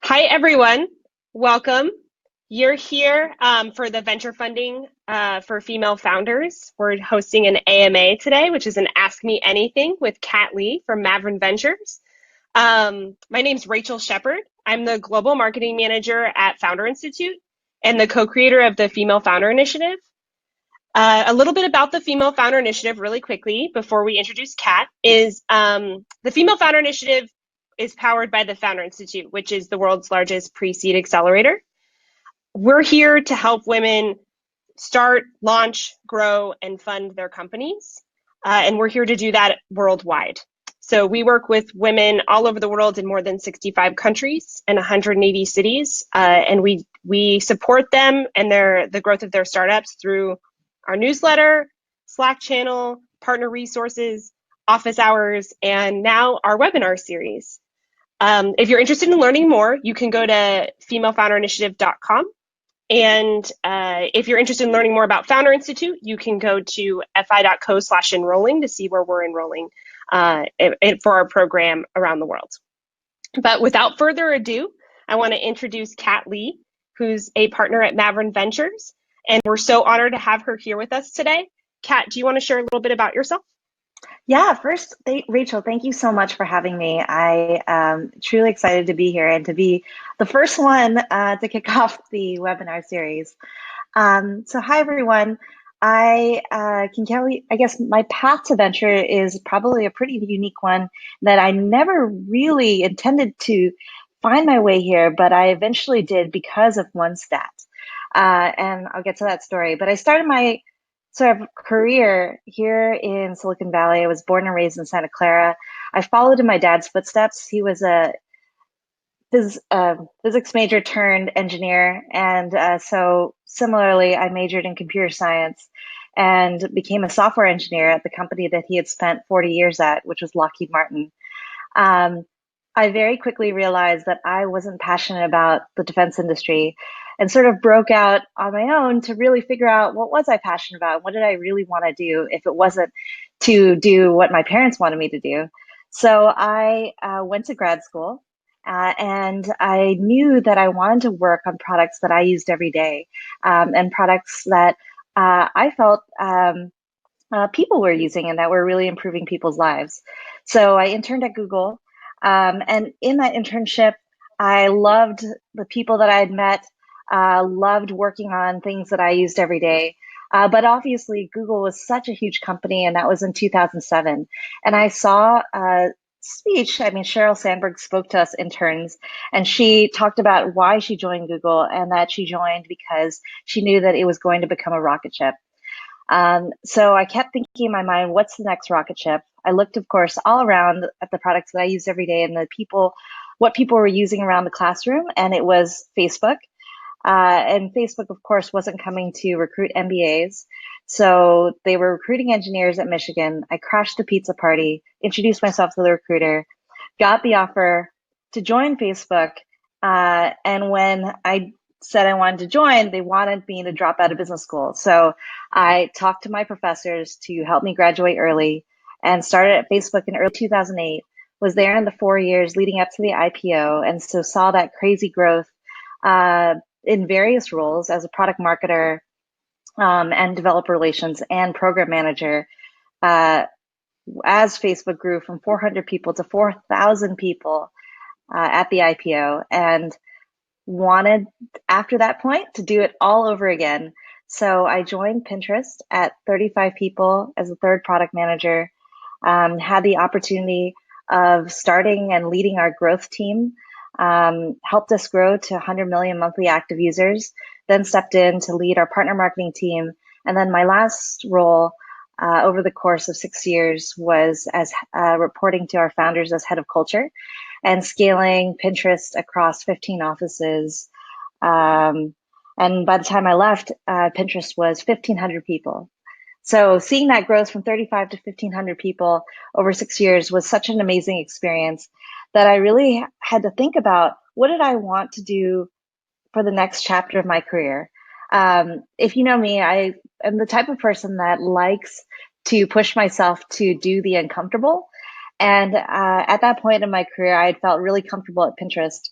Hi, everyone. Welcome. You're here for the venture funding for female founders. We're hosting an AMA today, which is an Ask Me Anything with Kat Lee from Maveron Ventures. My name's Rachel Shepard. I'm the global marketing manager at Founder Institute and the co-creator of the Female Founder Initiative. A little bit about the Female Founder Initiative really quickly before we introduce Kat is the Female Founder Initiative is powered by the Founder Institute, which is the world's largest pre-seed accelerator. We're here to help women start, launch, grow, and fund their companies. And we're here to do that worldwide. So we work with women all over the world in more than 65 countries and 180 cities. And we support them and the growth of their startups through our newsletter, Slack channel, partner resources, office hours, and now our webinar series. If you're interested in learning more, you can go to femalefounderinitiative.com. And if you're interested in learning more about Founder Institute, you can go to fi.co/enrolling to see where we're enrolling for our program around the world. But without further ado, I want to introduce Kat Lee, who's a partner at Maveron Ventures. And we're so honored to have her here with us today. Kat, do you want to share a little bit about yourself? Yeah, first, Rachel, thank you so much for having me. I am truly excited to be here and to be the first one to kick off the webinar series. So hi, everyone. I can tell you, I guess my path to venture is probably a pretty unique one that I never really intended to find my way here, but I eventually did because of one stat. And I'll get to that story. But I started my sort of career here in Silicon Valley. I was born and raised in Santa Clara. I followed in my dad's footsteps. He was a physics major turned engineer. And so similarly, I majored in computer science and became a software engineer at the company that he had spent 40 years at, which was Lockheed Martin. Um, I very quickly realized that I wasn't passionate about the defense industry and sort of broke out on my own to really figure out what was I passionate about? What did I really want to do if it wasn't to do what my parents wanted me to do? So I went to grad school and I knew that I wanted to work on products that I used every day and products that I felt people were using and that were really improving people's lives. So I interned at Google. And in that internship, I loved the people that I had met, loved working on things that I used every day. But obviously, Google was such a huge company, and that was in 2007. And I saw a speech. I mean, Sheryl Sandberg spoke to us interns, and she talked about why she joined Google and that she joined because she knew that it was going to become a rocket ship. So I kept thinking in my mind, what's the next rocket ship? I looked, of course, all around at the products that I use every day and what people were using around the classroom, and it was Facebook. And Facebook, of course, wasn't coming to recruit MBAs. So they were recruiting engineers at Michigan. I crashed a pizza party, introduced myself to the recruiter, got the offer to join Facebook. And when I said I wanted to join, they wanted me to drop out of business school. So I talked to my professors to help me graduate early and started at Facebook in early 2008, was there in the 4 years leading up to the IPO. And so saw that crazy growth in various roles as a product marketer and developer relations and program manager as Facebook grew from 400 people to 4,000 people at the IPO, and wanted after that point to do it all over again. So I joined Pinterest at 35 people as a third product manager, had the opportunity of starting and leading our growth team, helped us grow to 100 million monthly active users, then stepped in to lead our partner marketing team. And then my last role over the course of 6 years was as reporting to our founders as head of culture and scaling Pinterest across 15 offices. And by the time I left, Pinterest was 1,500 people. So seeing that growth from 35 to 1,500 people over 6 years was such an amazing experience that I really had to think about, what did I want to do for the next chapter of my career? If you know me, I am the type of person that likes to push myself to do the uncomfortable. And at that point in my career, I had felt really comfortable at Pinterest.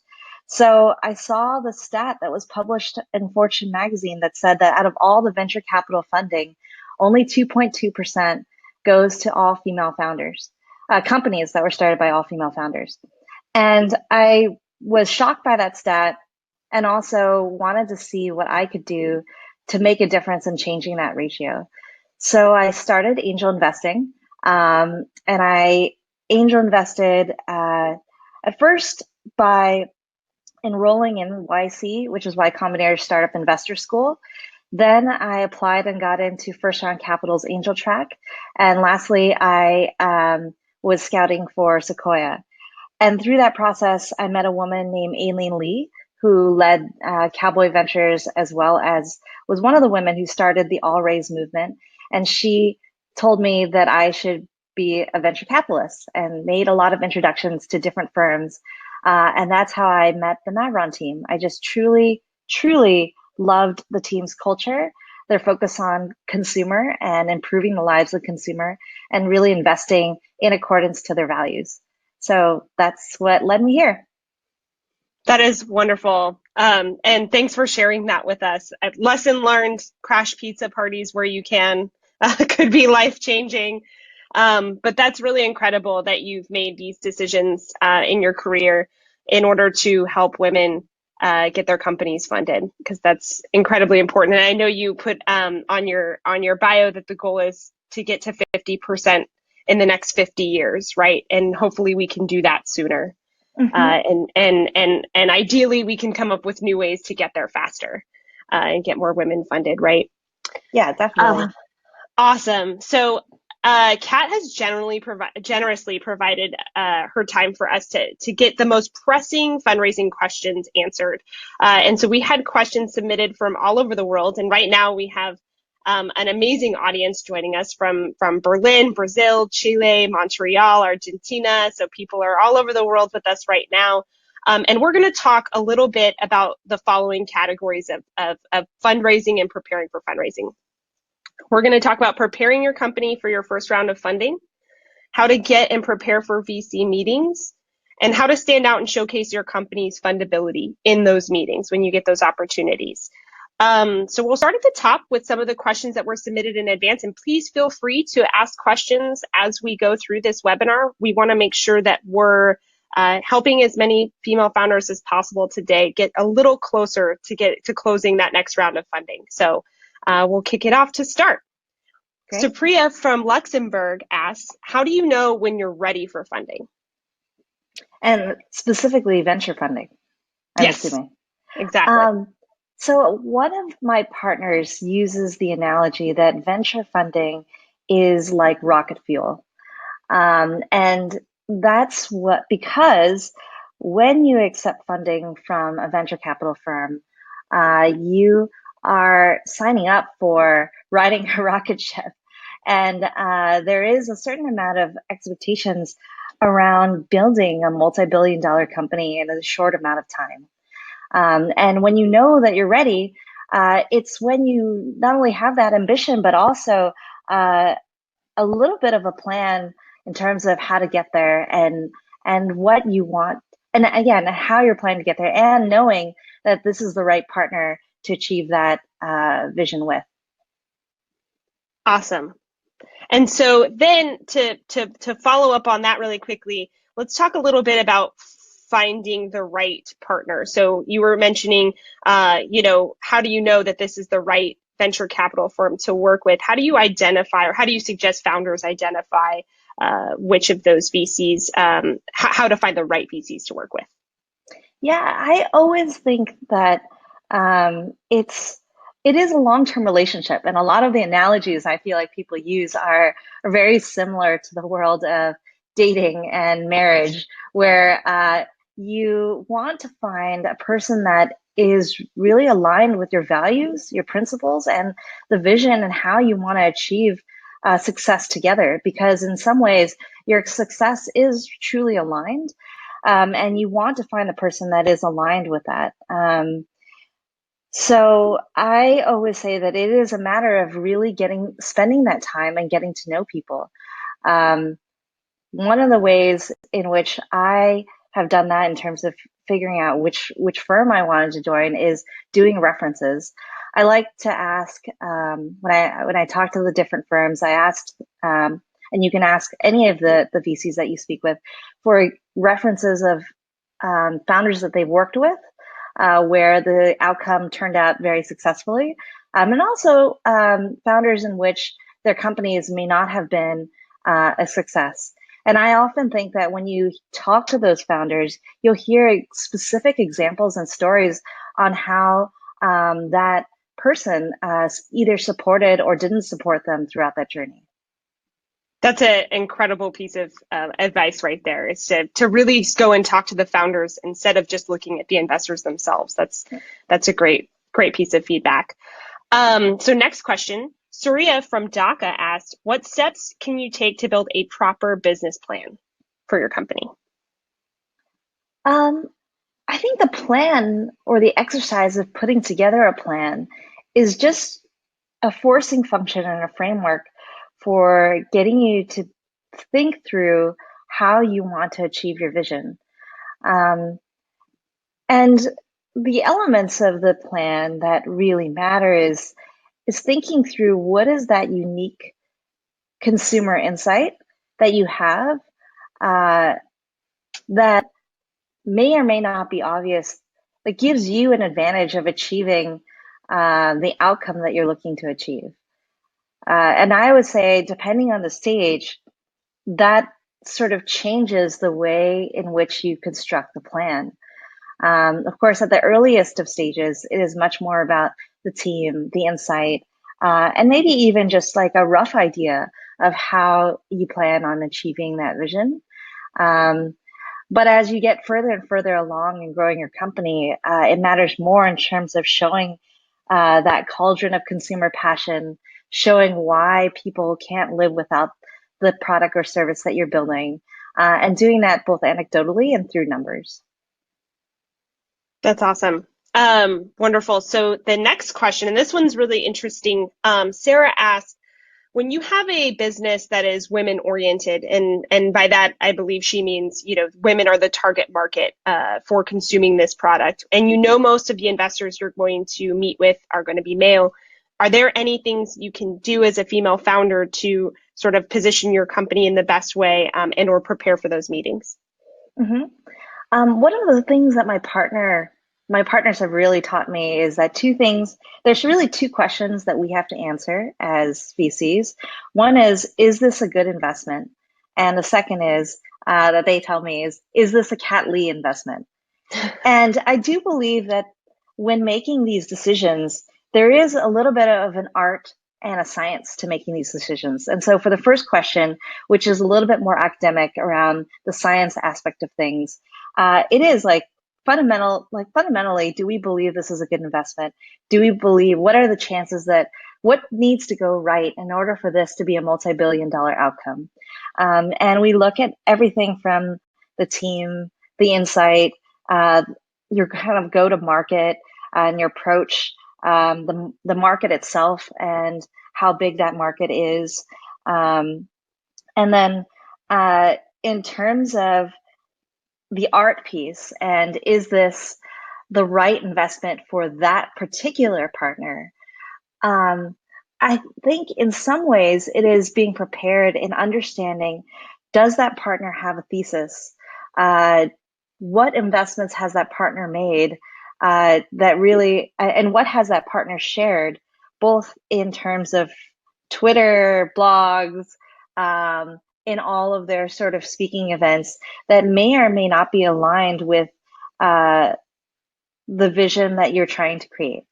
So I saw the stat that was published in Fortune magazine that said that out of all the venture capital funding, only 2.2% goes to all female founders, companies that were started by all female founders. And I was shocked by that stat and also wanted to see what I could do to make a difference in changing that ratio. So I started angel investing, and I angel invested at first by enrolling in YC, which is Y Combinator Startup Investor School. Then I applied and got into First Round Capital's Angel Track. And lastly, I was scouting for Sequoia. And through that process, I met a woman named Aileen Lee, who led Cowboy Ventures, as well as was one of the women who started the All Raise movement. And she told me that I should be a venture capitalist and made a lot of introductions to different firms. And that's how I met the Maveron team. I just truly, truly loved the team's culture, their focus on consumer and improving the lives of the consumer, and really investing in accordance to their values. So that's what led me here. That is wonderful. And thanks for sharing that with us. Lesson learned, crash pizza parties where you can could be life changing. But that's really incredible that you've made these decisions in your career in order to help women get their companies funded, because that's incredibly important. And I know you put on your bio that the goal is to get to 50% in the next 50 years, right? And hopefully we can do that sooner. Mm-hmm. And ideally we can come up with new ways to get there faster and get more women funded, right? Yeah, definitely. Awesome. So Kat has generously provided her time for us to get the most pressing fundraising questions answered. And so we had questions submitted from all over the world. And right now we have an amazing audience joining us from Berlin, Brazil, Chile, Montreal, Argentina. So people are all over the world with us right now. And we're going to talk a little bit about the following categories of fundraising and preparing for fundraising. We're going to talk about preparing your company for your first round of funding, how to get and prepare for VC meetings, and how to stand out and showcase your company's fundability in those meetings when you get those opportunities. So we'll start at the top with some of the questions that were submitted in advance, and please feel free to ask questions as we go through this webinar. We want to make sure that we're helping as many female founders as possible today get a little closer to closing that next round of funding. So we'll kick it off to start. Great. Supriya from Luxembourg asks, how do you know when you're ready for funding? And specifically venture funding, I'm Yes, assuming. exactly. So one of my partners uses the analogy that venture funding is like rocket fuel. And that's because when you accept funding from a venture capital firm, you are signing up for riding a rocket ship. And there is a certain amount of expectations around building a multi-billion dollar company in a short amount of time. And when you know that you're ready, it's when you not only have that ambition, but also a little bit of a plan in terms of how to get there and what you want. And again, how you're planning to get there, and knowing that this is the right partner to achieve that vision with. Awesome. And so then to follow up on that really quickly, let's talk a little bit about finding the right partner. So you were mentioning, how do you know that this is the right venture capital firm to work with? How do you identify, or how do you suggest founders identify which of those VCs, how to find the right VCs to work with? Yeah, I always think that it is a long-term relationship, and a lot of the analogies I feel like people use are very similar to the world of dating and marriage, where you want to find a person that is really aligned with your values, your principles, and the vision and how you want to achieve success together. Because in some ways, your success is truly aligned, and you want to find the person that is aligned with that. So I always say that it is a matter of really spending that time and getting to know people. One of the ways in which I have done that in terms of figuring out which firm I wanted to join is doing references. I like to ask when I talk to the different firms, I asked, and you can ask any of the VCs that you speak with for references of founders that they've worked with, where the outcome turned out very successfully, and also founders in which their companies may not have been a success. And I often think that when you talk to those founders, you'll hear specific examples and stories on how that person either supported or didn't support them throughout that journey. That's an incredible piece of advice right there. Is to really go and talk to the founders instead of just looking at the investors themselves. That's a great piece of feedback. So next question, Surya from Dhaka asked, what steps can you take to build a proper business plan for your company? I think the plan or the exercise of putting together a plan is just a forcing function and a framework for getting you to think through how you want to achieve your vision. And the elements of the plan that really matter is thinking through what is that unique consumer insight that you have that may or may not be obvious, that gives you an advantage of achieving the outcome that you're looking to achieve. And I would say, depending on the stage, that sort of changes the way in which you construct the plan. Of course, at the earliest of stages, it is much more about the team, the insight, and maybe even just like a rough idea of how you plan on achieving that vision. But as you get further and further along in growing your company, it matters more in terms of showing that cauldron of consumer passion, showing why people can't live without the product or service that you're building, and doing that both anecdotally and through numbers. That's awesome. Wonderful. So the next question, and this one's really interesting. Sarah asked, when you have a business that is women oriented, and by that I believe she means, women are the target market for consuming this product, and most of the investors you're going to meet with are going to be male. Are there any things you can do as a female founder to sort of position your company in the best way and or prepare for those meetings? Mm-hmm. One of the things that my partners have really taught me is that there's really two questions that we have to answer as VCs. One is this a good investment? And the second is, that they tell me is this a Cat Lee investment? And I do believe that when making these decisions, there is a little bit of an art and a science to making these decisions. And so for the first question, which is a little bit more academic around the science aspect of things, it is fundamentally, do we believe this is a good investment? Do we believe, what are the chances what needs to go right in order for this to be a multi-billion-dollar outcome? And we look at everything from the team, the insight, your kind of go-to-market and your approach, the market itself and how big that market is. And then in terms of the art piece, and is this the right investment for that particular partner? I think in some ways it is being prepared in understanding, does that partner have a thesis? What investments has that partner made that really, and what has that partner shared, both in terms of Twitter, blogs, in all of their sort of speaking events that may or may not be aligned with the vision that you're trying to create.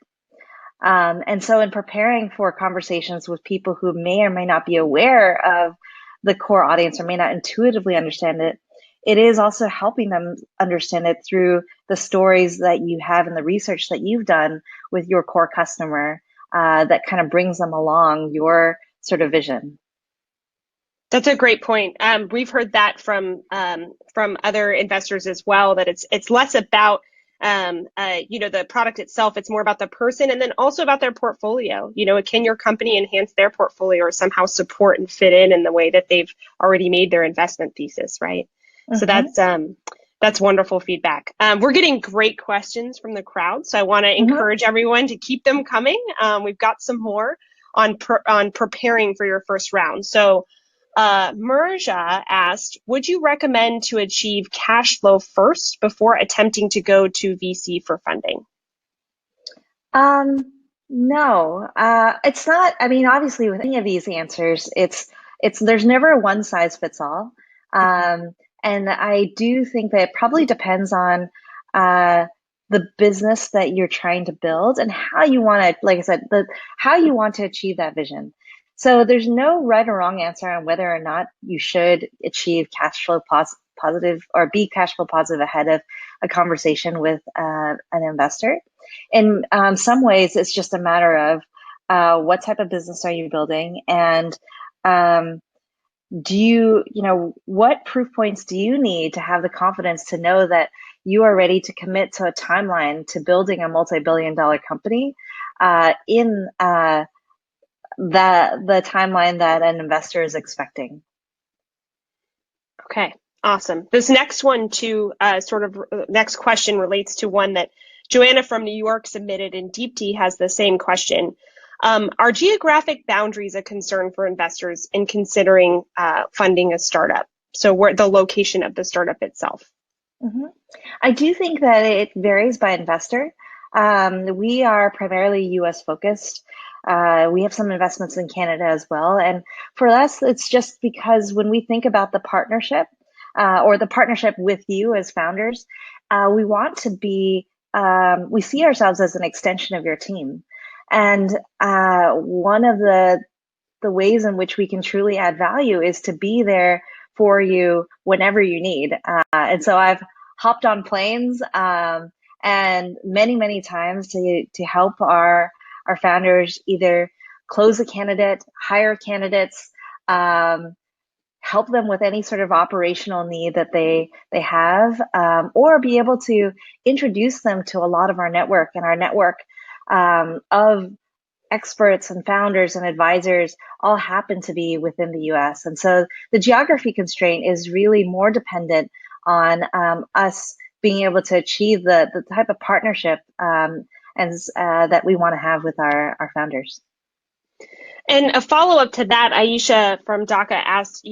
And so in preparing for conversations with people who may or may not be aware of the core audience or may not intuitively understand it, it is also helping them understand it through the stories that you have and the research that you've done with your core customer that kind of brings them along your sort of vision. That's a great point. We've heard that from other investors as well, that it's less about the product itself. It's more about the person, and then also about their portfolio. Can your company enhance their portfolio or somehow support and fit in the way that they've already made their investment thesis, right? Mm-hmm. So that's That's wonderful feedback. We're getting great questions from the crowd, so I want to Mhm. encourage everyone to keep them coming. We've got some more on preparing for your first round. So, Merja asked, would you recommend to achieve cash flow first before attempting to go to VC for funding? Um, no, it's not. I mean, obviously, with any of these answers, it's there's never a one size fits all. Um, and I do think that it probably depends on uh, the business that you're trying to build and how you want to, like I said, how you want to achieve that vision. So there's no right or wrong answer on whether or not you should achieve positive or be cash flow positive ahead of a conversation with an investor. In some ways, it's just a matter of what type of business are you building, and um, what proof points do you need to have the confidence to know that you are ready to commit to a timeline to building a multi-billion-dollar company in the timeline that an investor is expecting. Okay, awesome. This next one to next question relates to one that Joanna from New York submitted, and Deepti has the same question. Are geographic boundaries a concern for investors in considering funding a startup? So where the location of the startup itself. Mhm. I do think that it varies by investor. We are primarily US focused. We have some investments in Canada as well. And for us, it's just because when we think about the partnership or the partnership with you as founders, we want to be, we see ourselves as an extension of your team. And one of the ways in which we can truly add value is to be there for you whenever you need. And so I've hopped on planes and many times to help our founders either close a candidate, hire candidates, um, help them with any sort of operational need that they have, or be able to introduce them to a lot of our network, and our network of experts and founders and advisors all happen to be within the US. And so the geography constraint is really more dependent on us being able to achieve the type of partnership that we want to have with our founders. And a follow-up to that, Aisha from DACA asked,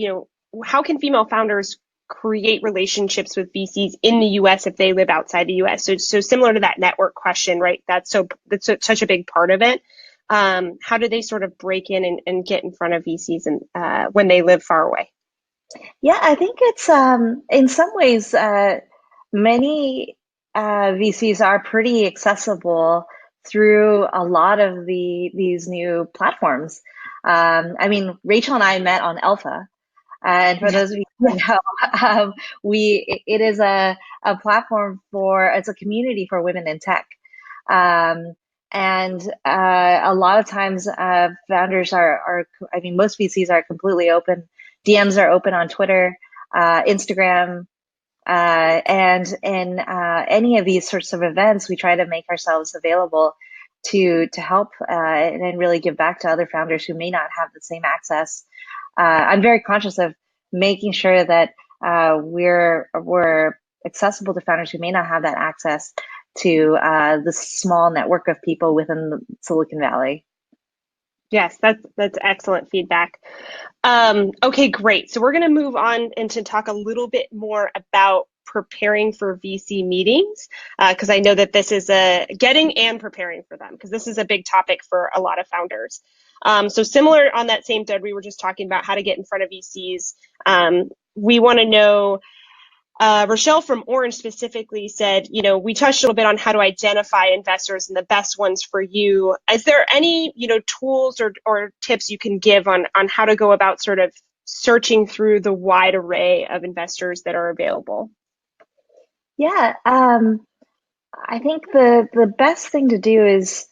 how can female founders create relationships with VCs in the US if they live outside the US? So similar to that network question, right? That's such a big part of it. How do they sort of break in and get in front of VCs and when they live far away? Yeah, I think it's in some ways many VCs are pretty accessible through a lot of these new platforms. I mean, Rachel and I met on Alpha, and for Yeah. those of you who know, it is a platform it's a community for women in tech. Um, and a lot of times, founders I mean, most VCs are completely open. DMs are open on Twitter, Instagram, and in any of these sorts of events, we try to make ourselves available to help and really give back to other founders who may not have the same access. I'm very conscious of making sure that we're accessible to founders who may not have that access to the small network of people within the Silicon Valley. Yes, that's excellent feedback. Okay, great. So we're going to move on and to talk a little bit more about preparing for VC meetings, because I know that this is a getting and preparing for them, because this is a big topic for a lot of founders. So similar on that same thread, we were just talking about how to get in front of VCs. We want to know Rochelle from Orange specifically said, we touched a little bit on how to identify investors and the best ones for you. Is there any, tools or tips you can give on how to go about sort of searching through the wide array of investors that are available? Yeah, I think the best thing to do is,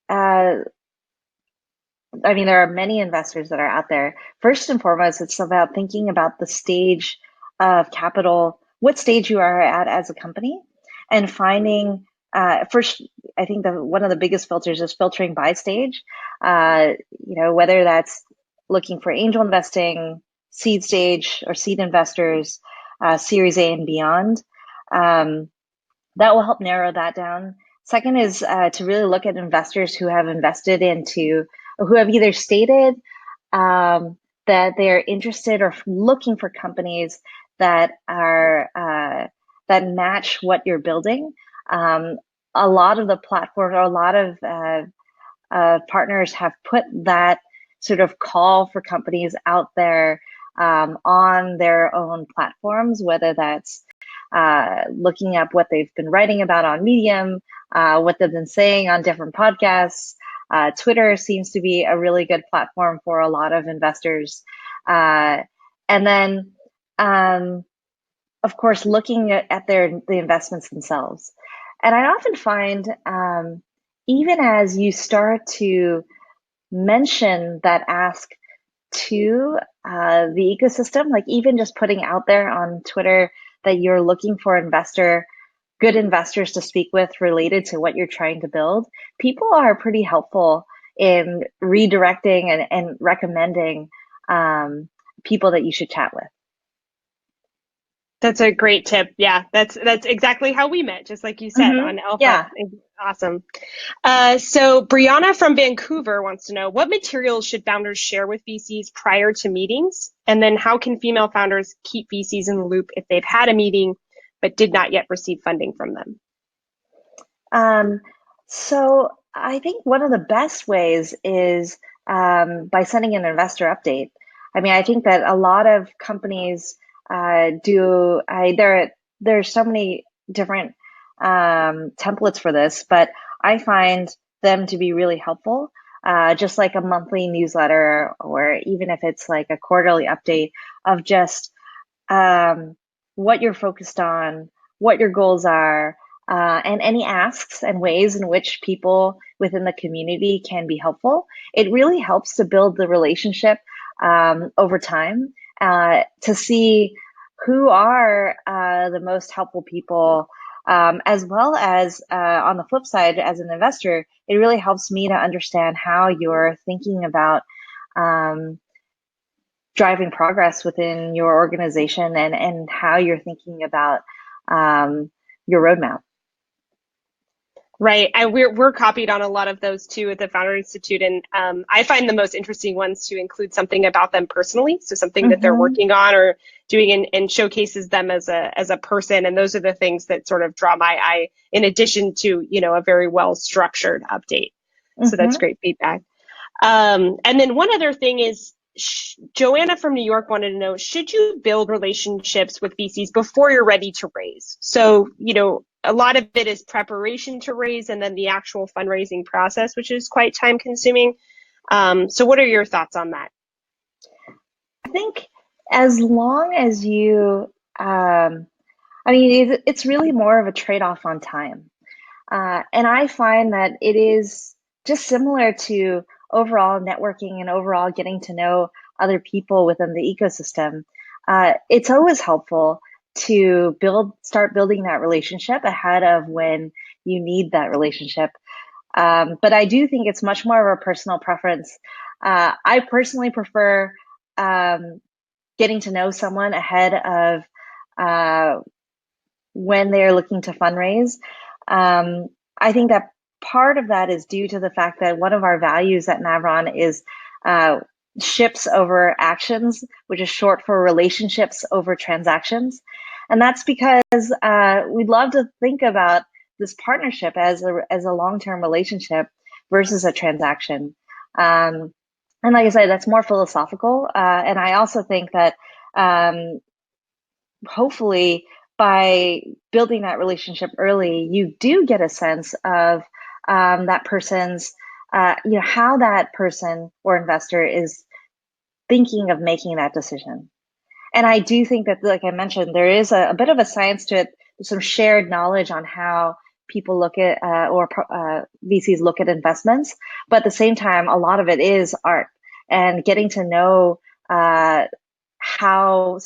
uh, I mean, there are many investors that are out there. First and foremost, it's about thinking about the stage of capital, what stage you are at as a company, and finding first. I think one of the biggest filters is filtering by stage. Whether that's looking for angel investing, seed stage or seed investors, Series A and beyond. That will help narrow that down. Second is to really look at investors who have invested into, who have either stated that they are interested or looking for companies that are that match what you're building. A lot of the platforms, or a lot of partners have put that sort of call for companies out there on their own platforms, whether that's looking up what they've been writing about on Medium, what they've been saying on different podcasts. Twitter seems to be a really good platform for a lot of investors. And then, of course, looking at the investments themselves. And I often find, even as you start to mention that ask to the ecosystem, like even just putting out there on Twitter that you're looking for good investors to speak with related to what you're trying to build, people are pretty helpful in redirecting and recommending people that you should chat with. That's a great tip. Yeah, that's exactly how we met, just like you said on Alpha. Yeah. Awesome. So Brianna from Vancouver wants to know, what materials should founders share with VCs prior to meetings? And then how can female founders keep VCs in the loop if they've had a meeting but did not yet receive funding from them? So I think one of the best ways is by sending an investor update. I mean, I think that a lot of companies do. There's so many different templates for this, but I find them to be really helpful. Just like a monthly newsletter, or even if it's like a quarterly update of just what you're focused on, what your goals are, and any asks and ways in which people within the community can be helpful. It really helps to build the relationship over time, to see who are the most helpful people, as well as on the flip side, as an investor, it really helps me to understand how you're thinking about driving progress within your organization, and how you're thinking about your roadmap. Right. We're copied on a lot of those too at the Founder Institute. And I find the most interesting ones to include something about them personally. So something that they're Mm-hmm. working on or doing, and showcases them as a person. And those are the things that sort of draw my eye, in addition to, a very well structured update. So that's Mm-hmm. great feedback. And then one other thing is, Joanna from New York wanted to know, should you build relationships with VCs before you're ready to raise? So, a lot of it is preparation to raise, and then the actual fundraising process, which is quite time consuming. So what are your thoughts on that? I think as long as you, I mean, it's really more of a trade-off on time. And I find that it is just similar to overall networking and overall getting to know other people within the ecosystem. It's always helpful to start building that relationship ahead of when you need that relationship. But I do think it's much more of a personal preference. I personally prefer getting to know someone ahead of uh, when they're looking to fundraise. I think that part of that is due to the fact that one of our values at Maveron is ships over actions, which is short for relationships over transactions. And that's because we'd love to think about this partnership as a long-term relationship versus a transaction. And like I said, that's more philosophical. And I also think that hopefully by building that relationship early, you do get a sense of that person's, how that person or investor is thinking of making that decision. And I do think that, like I mentioned, there is a bit of a science to it, some shared knowledge on how people look at or VCs look at investments. But at the same time, a lot of it is art, and getting to know how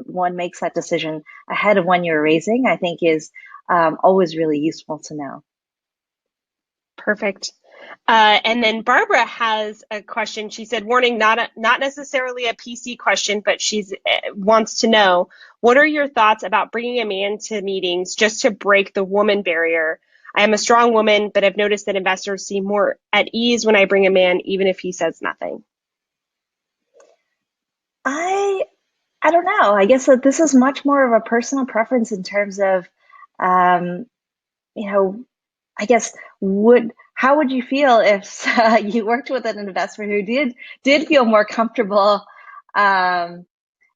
one makes that decision ahead of when you're raising, I think is always really useful to know. Perfect. And then Barbara has a question. She said, "Warning, not necessarily a PC question, but she's wants to know what are your thoughts about bringing a man to meetings just to break the woman barrier? I am a strong woman, but I've noticed that investors seem more at ease when I bring a man, even if he says nothing." I I don't know. I guess that this is much more of a personal preference in terms of, um, you know, I guess would how would you feel if you worked with an investor who did feel more comfortable um,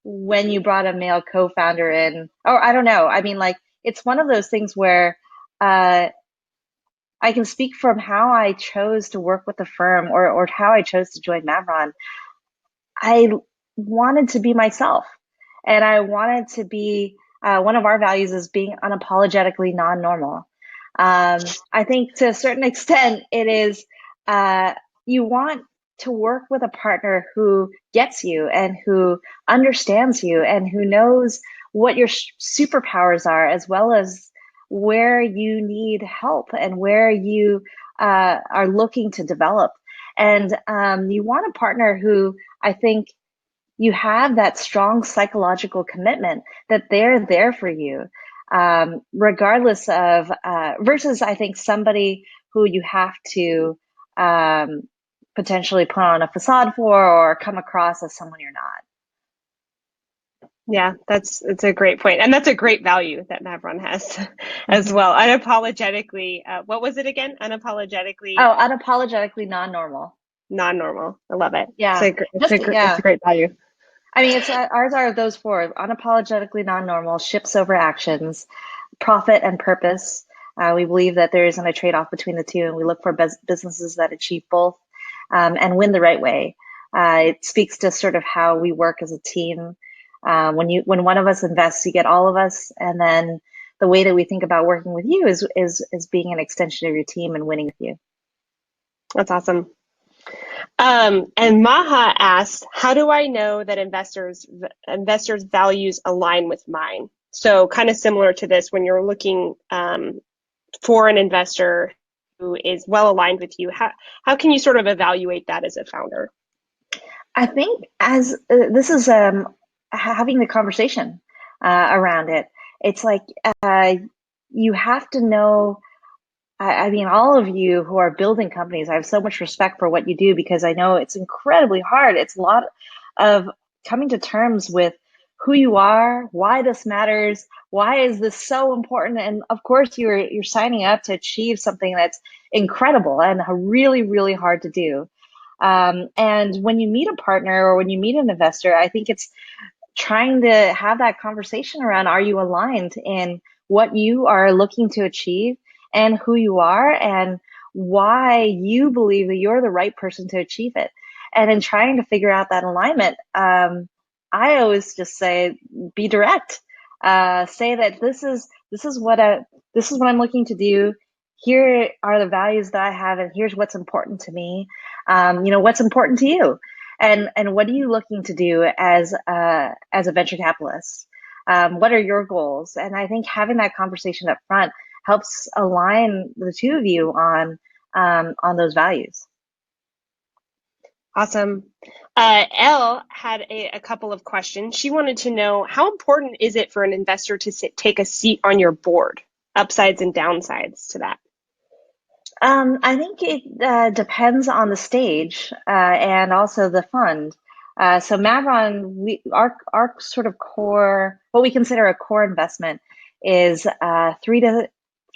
when you brought a male co-founder in? Or I don't know. I mean, like it's one of those things where uh, I can speak from how I chose to work with the firm or how I chose to join Maveron. I wanted to be myself. And I wanted to be, one of our values is being unapologetically non-normal. I think to a certain extent, it is, uh, you want to work with a partner who gets you and who understands you and who knows what your superpowers are, as well as where you need help and where you are looking to develop. And you want a partner who I think you have that strong psychological commitment that they're there for you, regardless of, versus I think somebody who you have to um, potentially put on a facade for or come across as someone you're not. Yeah, it's a great point, and that's a great value that Mavron has as Mhm. well. Unapologetically, what was it again? Unapologetically Oh, unapologetically non-normal. non-normal. I love it. Yeah, just It's a yeah. great value. I mean, it's ours are those four: unapologetically non-normal, ships over actions, profit and purpose. We believe that there isn't a trade-off between the two, and we look for businesses that achieve both and win the right way. It speaks to sort of how we work as a team. When one of us invests, you get all of us, and then the way that we think about working with you is being an extension of your team and winning with you. That's awesome. And Maha asked, "How do I know that investors' values align with mine?" So kind of similar to this, when you're looking for an investor who is well aligned with you, how can you sort of evaluate that as a founder? I think as this is having the conversation around it. It's like you have to know. I mean, all of you who are building companies, I have so much respect for what you do because I know it's incredibly hard. It's a lot of coming to terms with who you are, why this matters, why is this so important, and of course you're signing up to achieve something that's incredible and really really hard to do. And when you meet a partner or when you meet an investor, I think it's trying to have that conversation around, are you aligned in what you are looking to achieve and who you are and why you believe that you're the right person to achieve it. And in trying to figure out that alignment, I always just say be direct. Say that this is what I'm looking to do. Here are the values that I have, and here's what's important to me. What's important to you, and what are you looking to do as a venture capitalist? What are your goals? And I think having that conversation up front helps align the two of you on those values. Awesome. Elle had a couple of questions. She wanted to know how important is it for an investor to take a seat on your board, upsides and downsides to that? I think it depends on the stage and also the fund. So Maveron, our sort of core, what we consider a core investment, is $3 to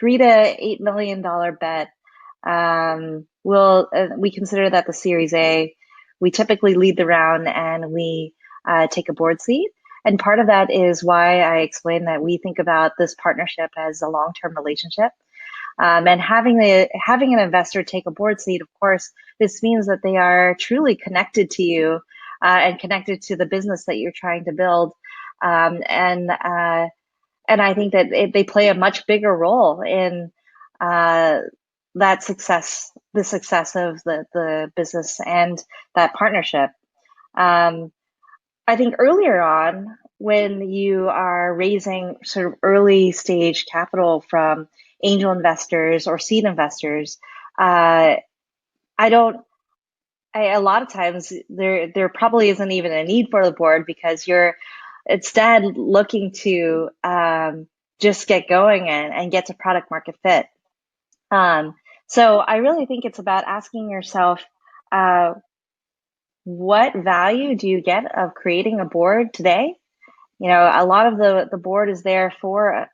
$8 million bet. We consider that the Series A. We typically lead the round and we take a board seat. And part of that is why I explained that we think about this partnership as a long-term relationship. And having an investor take a board seat, of course, this means that they are truly connected to you and connected to the business that you're trying to build. And I think that they play a much bigger role in uh, that success, the success of the business and that partnership. Um, I think earlier on, when you are raising sort of early stage capital from angel investors or seed investors, uh, I don't. A lot of times there probably isn't even a need for the board because you're instead looking to just get going and get to product market fit. Um, so I really think it's about asking yourself, uh, what value do you get of creating a board today? You know, a lot of the board is there for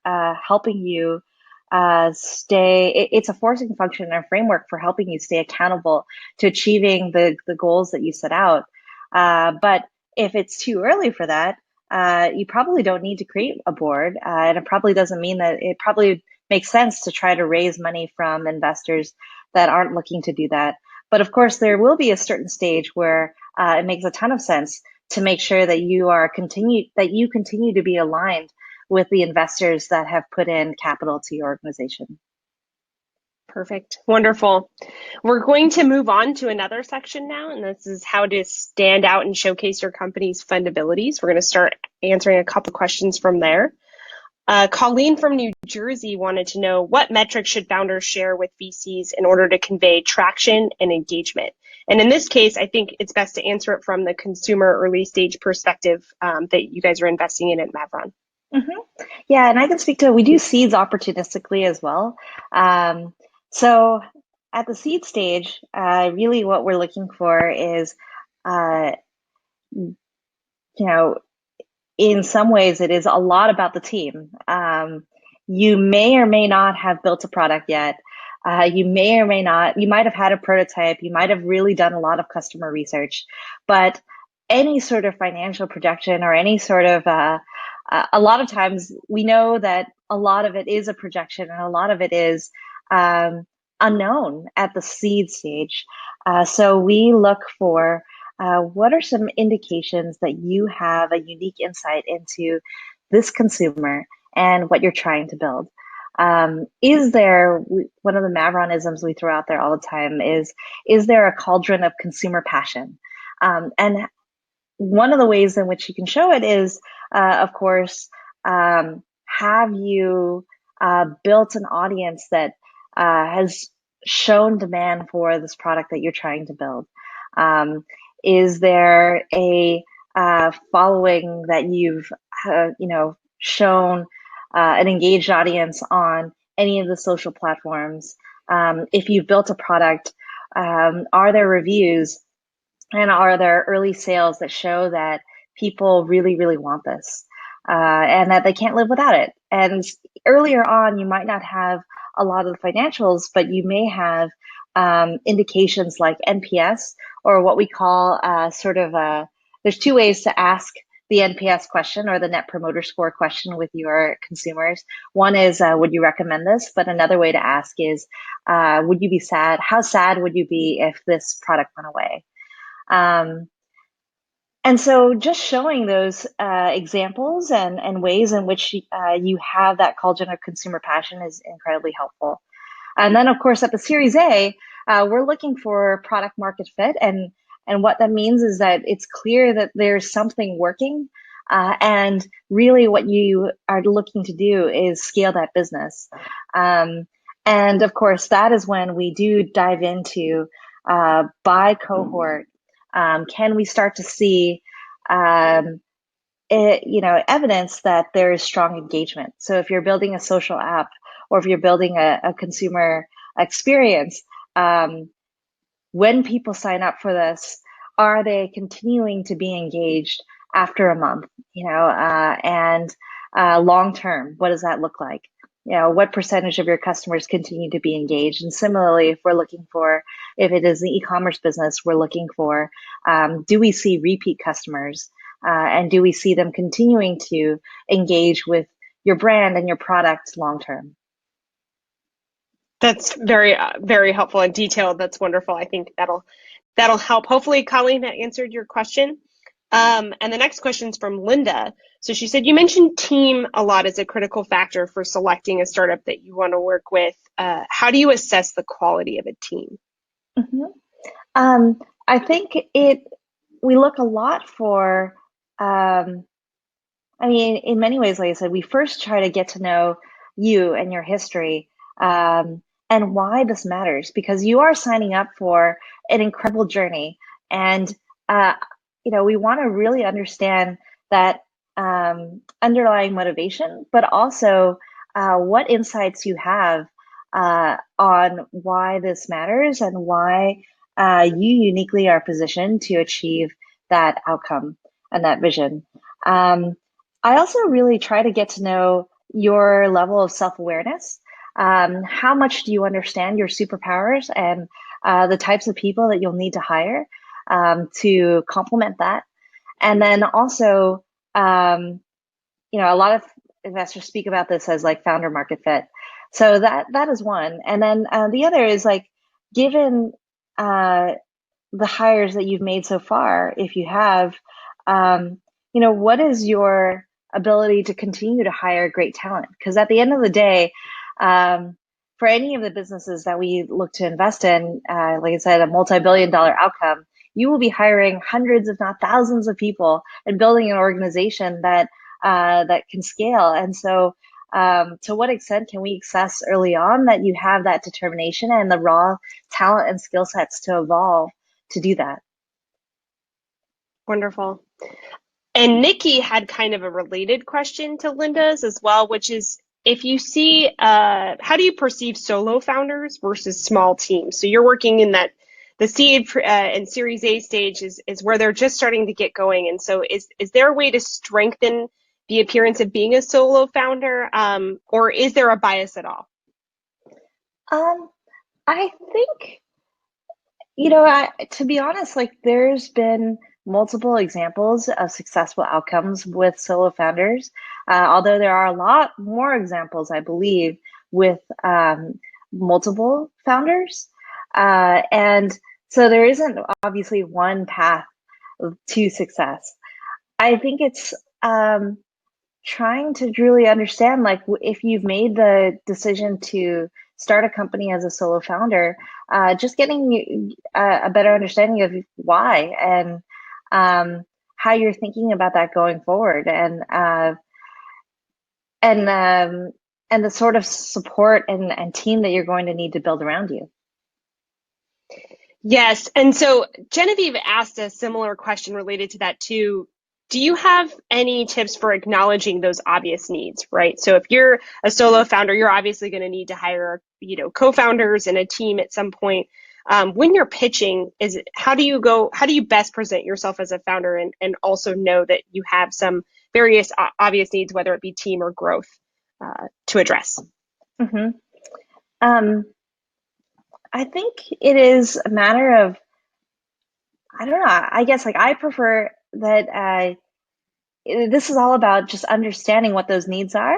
helping you stay. It's a forcing function and a framework for helping you stay accountable to achieving the goals that you set out. But if it's too early for that, you probably don't need to create a board, and it probably doesn't mean that it probably makes sense to try to raise money from investors that aren't looking to do that. But of course, there will be a certain stage where it makes a ton of sense to make sure that you continue to be aligned with the investors that have put in capital to your organization. Perfect. Wonderful. We're going to move on to another section now, and this is how to stand out and showcase your company's fundabilities. We're going to start answering a couple questions from there. Colleen from New Jersey wanted to know what metrics should founders share with VCs in order to convey traction and engagement? And in this case, I think it's best to answer it from the consumer early stage perspective that you guys are investing in at Maveron. Mm-hmm. Yeah, and I can speak to we do seeds opportunistically as well. Um, so at the seed stage, really what we're looking for is, uh, you know, in some ways, it is a lot about the team. You may or may not have built a product yet. You may or may not, you might have had a prototype. You might have really done a lot of customer research, but any sort of financial projection or any sort of, a lot of times we know that a lot of it is a projection and a lot of it is um, unknown at the seed stage. So we look for what are some indications that you have a unique insight into this consumer and what you're trying to build? Is there one of the Mavronisms we throw out there all the time is there a cauldron of consumer passion? And one of the ways in which you can show it is, of course, have you built an audience that has shown demand for this product that you're trying to build? Is there a following that you've, shown an engaged audience on any of the social platforms? If you've built a product, are there reviews? And are there early sales that show that people really, really want this and that they can't live without it? And earlier on, you might not have a lot of the financials, but you may have indications like NPS or what we call there's two ways to ask the NPS question or the Net Promoter Score question with your consumers. One is, would you recommend this? But another way to ask is, would you be sad? How sad would you be if this product went away? Um, and so just showing those examples and ways in which you have that cauldron of consumer passion is incredibly helpful. And then, of course, at the Series A, we're looking for product market fit. And what that means is that it's clear that there's something working. And really what you are looking to do is scale that business. And of course, that is when we do dive into by cohort. Can we start to see evidence that there is strong engagement? So if you're building a social app or if you're building a consumer experience, when people sign up for this, are they continuing to be engaged after a month? And long term, what does that look like? What percentage of your customers continue to be engaged? And similarly, if it is the e-commerce business, we're looking for, do we see repeat customers? And do we see them continuing to engage with your brand and your product long term? That's very, very helpful and detailed. That's wonderful. I think that'll help. Hopefully, Colleen, that answered your question. And the next question is from Linda. So she said, you mentioned team a lot as a critical factor for selecting a startup that you want to work with. How do you assess the quality of a team? Mm-hmm. I think we look a lot for, in many ways, like I said, we first try to get to know you and your history. and why this matters, because you are signing up for an incredible journey. And, uh, we want to really understand that underlying motivation, but also what insights you have on why this matters and why you uniquely are positioned to achieve that outcome and that vision. Um, I also really try to get to know your level of self-awareness. How much do you understand your superpowers and the types of people that you'll need to hire to complement that? And then also, a lot of investors speak about this as like founder market fit. So that is one. And then the other is like, given uh, the hires that you've made so far, if you have, what is your ability to continue to hire great talent? Because at the end of the day, um, for any of the businesses that we look to invest in, like I said, a multi-billion-dollar outcome, you will be hiring hundreds, if not thousands, of people and building an organization that can scale. And so, to what extent can we assess early on that you have that determination and the raw talent and skill sets to evolve to do that? Wonderful. And Nikki had kind of a related question to Linda's as well, which is if you see, how do you perceive solo founders versus small teams? So you're working in that the seed and Series A stage is where they're just starting to get going. And so is there a way to strengthen the appearance of being a solo founder, or is there a bias at all? Um, I think, to be honest, like there's been multiple examples of successful outcomes with solo founders, although there are a lot more examples, I believe, with multiple founders. And so there isn't obviously one path to success. I think it's trying to really understand, like, if you've made the decision to start a company as a solo founder, just getting a better understanding of why and how you're thinking about that going forward, and and the sort of support and team that you're going to need to build around you. Yes. And so Genevieve asked a similar question related to that too. Do you have any tips for acknowledging those obvious needs, right? So if you're a solo founder, you're obviously going to need to hire, co-founders and a team at some point. When you're pitching, how do you best present yourself as a founder and also know that you have some various obvious needs, whether it be team or growth, to address? Mm-hmm. Um, I think it is a matter of, I don't know, I guess like I prefer that this is all about just understanding what those needs are,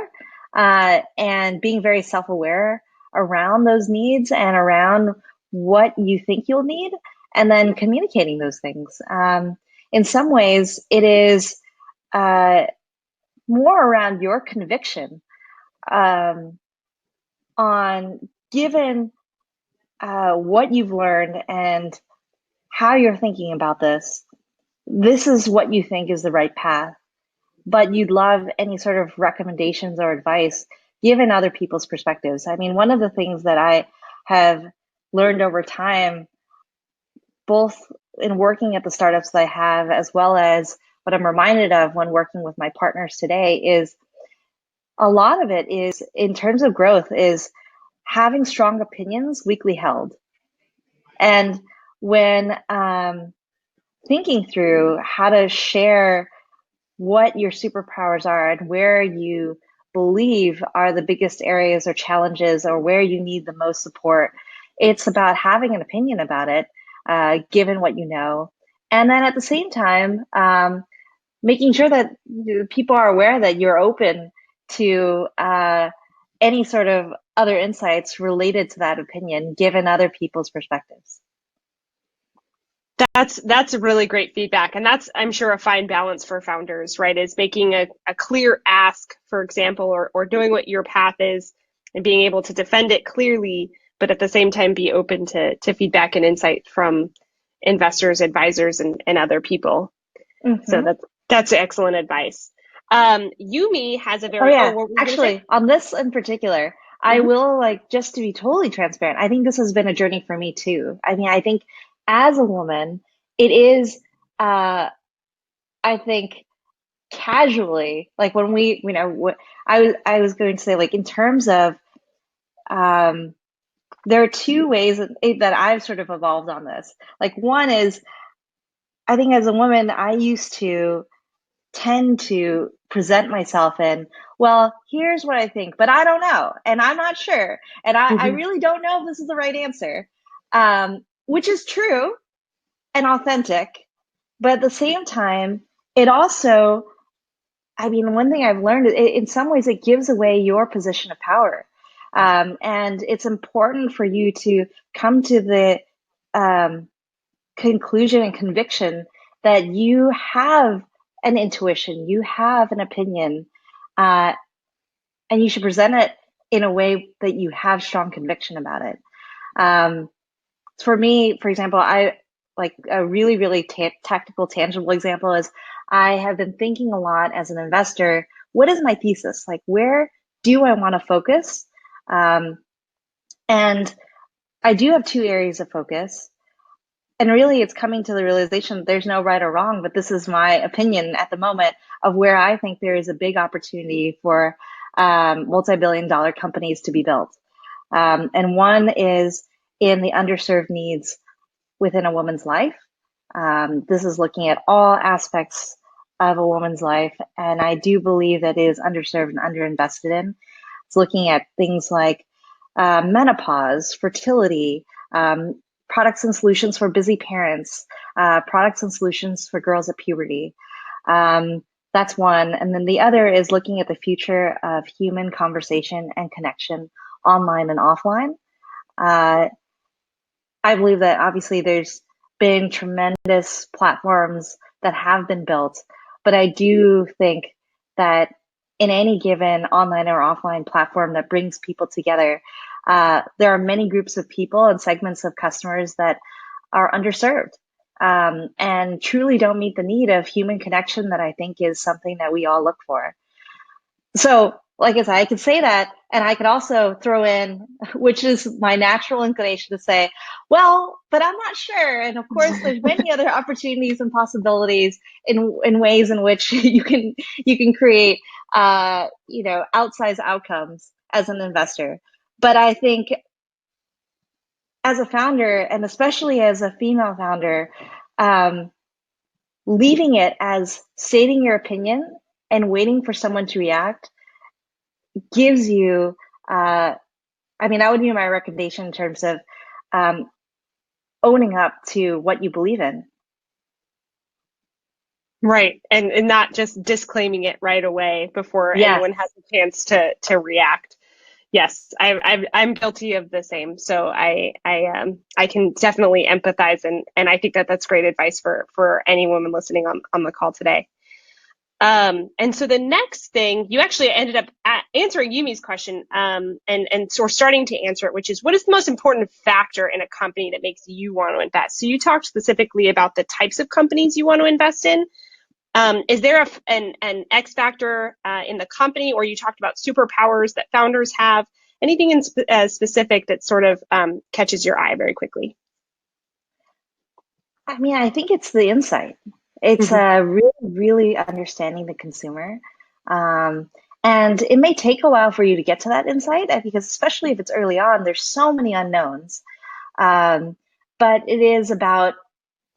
and being very self-aware around those needs and around what you think you'll need, and then communicating those things. In some ways, it is uh, more around your conviction, um, on given what you've learned and how you're thinking about this. This is what you think is the right path, but you'd love any sort of recommendations or advice given other people's perspectives. I mean, one of the things that I have learned over time, both in working at the startups that I have, as well as what I'm reminded of when working with my partners today, is a lot of it is, in terms of growth, is having strong opinions weakly held. And when thinking through how to share what your superpowers are and where you believe are the biggest areas or challenges or where you need the most support, it's about having an opinion about it, given what you know. And then at the same time, making sure that people are aware that you're open to any sort of other insights related to that opinion, given other people's perspectives. That's a really great feedback. And that's, I'm sure, a fine balance for founders, right? Is making a clear ask, for example, or doing what your path is and being able to defend it clearly, but at the same time be open to feedback and insight from investors, advisors, and other people. So Mm-hmm. that's excellent advice. Yumi has a Oh very, yeah, what were you going to say? actually, on this in particular, I Hmm. will like just to be totally transparent. I think this has been a journey for me too. I mean, I think as a woman, it is I think casually like when we, I was going to say like in terms of um there are two ways that I've sort of evolved on this. Like one is I think as a woman, I used to tend to present myself in, well, here's what I think, but I don't know, and I'm not sure, and I Hmm. really don't know if this is the right answer, which is true and authentic. But at the same time, it also, I mean, one thing I've learned, in some ways, it gives away your position of power. And it's important for you to come to the um, conclusion and conviction that you have an intuition, you have an opinion, uh, and you should present it in a way that you have strong conviction about it. Um, for me, for example, I like a really, really tactical, tangible example is I have been thinking a lot as an investor. What is my thesis? Like, where do I want to focus? Um, and I do have two areas of focus. And really, it's coming to the realization that there's no right or wrong, but this is my opinion at the moment of where I think there is a big opportunity for multi-billion dollar companies to be built. And one is in the underserved needs within a woman's life. This is looking at all aspects of a woman's life, and I do believe that it is underserved and underinvested in. It's looking at things like menopause, fertility, products and solutions for busy parents, products and solutions for girls at puberty. Um, that's one. And then the other is looking at the future of human conversation and connection online and offline. Uh, I believe that obviously there's been tremendous platforms that have been built, but I do think that in any given online or offline platform that brings people together, there are many groups of people and segments of customers that are underserved and truly don't meet the need of human connection that I think is something that we all look for. So, like I said, I could say that, and I could also throw in, which is my natural inclination to say, well, but I'm not sure. And of course, there's many other opportunities and possibilities in ways in which you can create, outsized outcomes as an investor. But I think as a founder, and especially as a female founder, um, leaving it as stating your opinion and waiting for someone to react gives you I mean, that would be my recommendation in terms of um, owning up to what you believe in. Right. And not just disclaiming it right away before Yes. anyone has a chance to react. Yes, I'm guilty of the same. So I can definitely empathize, and I think that that's great advice for any woman listening on the call today. And so the next thing, you actually ended up answering Yumi's question, and so we're starting to answer it, which is what is the most important factor in a company that makes you want to invest? So you talked specifically about the types of companies you want to invest in. Is there an X factor in the company, or you talked about superpowers that founders have? Anything specific that sort of catches your eye very quickly? I mean, I think it's the insight. It's Hmm. really, really understanding the consumer. Um, and it may take a while for you to get to that insight because, especially if it's early on, there's so many unknowns. Um, but it is about